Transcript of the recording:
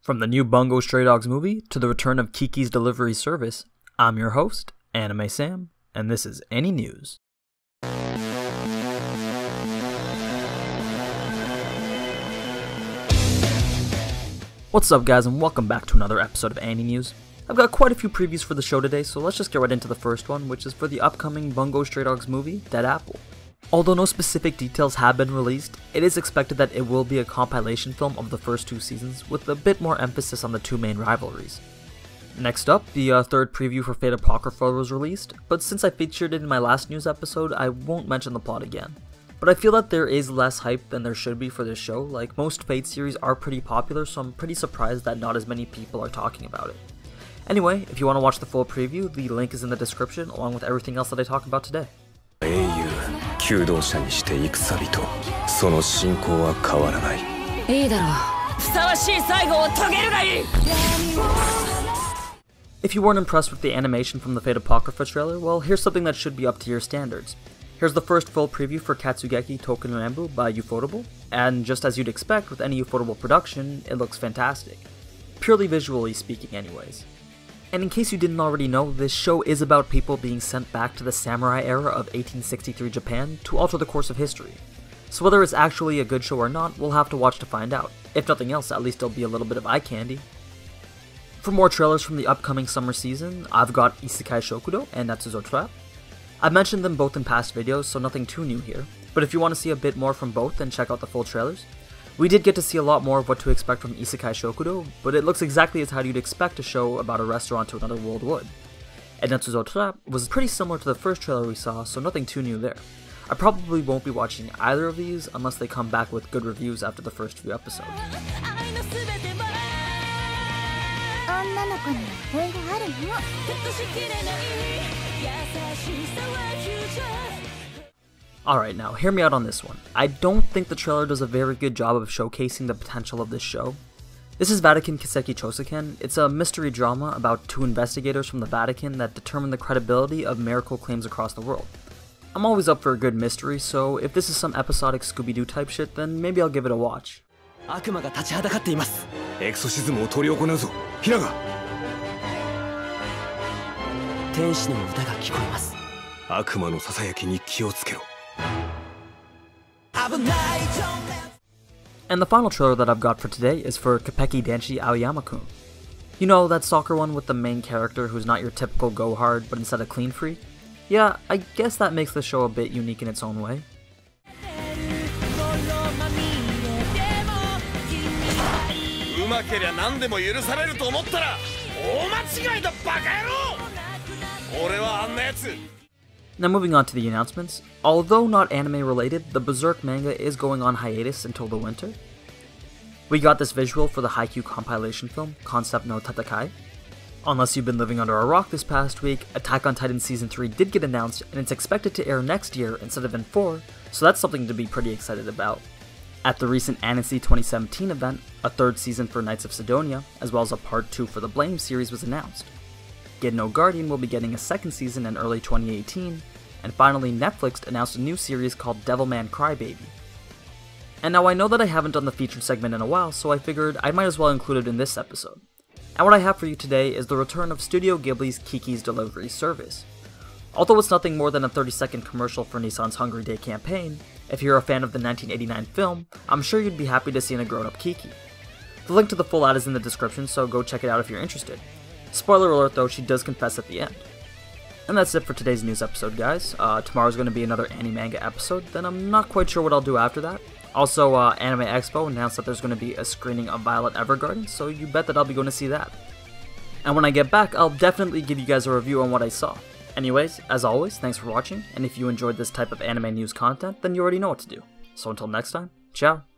From the new Bungou Stray Dogs movie to the return of Kiki's delivery service, I'm your host, Anime Sam, and this is AniNews. What's up guys, and welcome back to another episode of AniNews. I've got quite a few previews for the show today, so let's just get right into the first one, which is for the upcoming Bungou Stray Dogs movie, Dead Apple. Although no specific details have been released, it is expected that it will be a compilation film of the first two seasons, with a bit more emphasis on the two main rivalries. Next up, the third preview for Fate Apocrypha was released, but since I featured it in my last news episode, I won't mention the plot again. But I feel that there is less hype than there should be for this show. Like, most Fate series are pretty popular, so I'm pretty surprised that not as many people are talking about it. Anyway, if you want to watch the full preview, the link is in the description, along with everything else that I talk about today. If you weren't impressed with the animation from the Fate Apocrypha trailer, well, here's something that should be up to your standards. Here's the first full preview for Katsugeki Toku no Embu by Ufotable, and just as you'd expect with any Ufotable production, it looks fantastic. Purely visually speaking anyways. And in case you didn't already know, this show is about people being sent back to the samurai era of 1863 Japan to alter the course of history. So whether it's actually a good show or not, we'll have to watch to find out. If nothing else, at least there'll be a little bit of eye candy. For more trailers from the upcoming summer season, I've got Isekai Shokudo and Natsuzo Trap. I've mentioned them both in past videos, so nothing too new here, but if you want to see a bit more from both, then check out the full trailers. We did get to see a lot more of what to expect from Isekai Shokudo, but it looks exactly as how you'd expect a show about a restaurant to another world would. And Natsuzo Trap was pretty similar to the first trailer we saw, so nothing too new there. I probably won't be watching either of these unless they come back with good reviews after the first few episodes. Alright, now hear me out on this one. I don't think the trailer does a very good job of showcasing the potential of this show. This is Vatican Kiseki Chosuken. It's a mystery drama about two investigators from the Vatican that determine the credibility of miracle claims across the world. I'm always up for a good mystery, so if this is some episodic Scooby-Doo type shit, then maybe I'll give it a watch. And the final trailer that I've got for today is for Koppeki Danshi Aoyama-kun. You know, that soccer one with the main character who's not your typical go-hard, but instead a clean freak? Yeah, I guess that makes the show a bit unique in its own way. Now moving on to the announcements, although not anime related, the Berserk manga is going on hiatus until the winter. We got this visual for the Haikyuu compilation film, Concept no Tatakai. Unless you've been living under a rock this past week, Attack on Titan Season 3 did get announced and it's expected to air next year instead of in 4, so that's something to be pretty excited about. At the recent Annecy 2017 event, a third season for Knights of Sidonia, as well as a part 2 for the Blame series was announced. No Guardian will be getting a second season in early 2018, and finally Netflix announced a new series called DevilMan Cry Baby. And now I know that I haven't done the featured segment in a while, so I figured I might as well include it in this episode. And what I have for you today is the return of Studio Ghibli's Kiki's delivery service. Although it's nothing more than a 30-second commercial for Nissan's Hungry Day campaign, if you're a fan of the 1989 film, I'm sure you'd be happy to see a grown-up Kiki. The link to the full ad is in the description, so go check it out if you're interested. Spoiler alert though, she does confess at the end. And that's it for today's news episode, guys. Tomorrow's going to be another Manga episode, then I'm not quite sure what I'll do after that. Also, Anime Expo announced that there's going to be a screening of Violet Evergarden, so you bet that I'll be going to see that. And when I get back, I'll definitely give you guys a review on what I saw. Anyways, as always, thanks for watching, and if you enjoyed this type of anime news content, then you already know what to do. So until next time, ciao!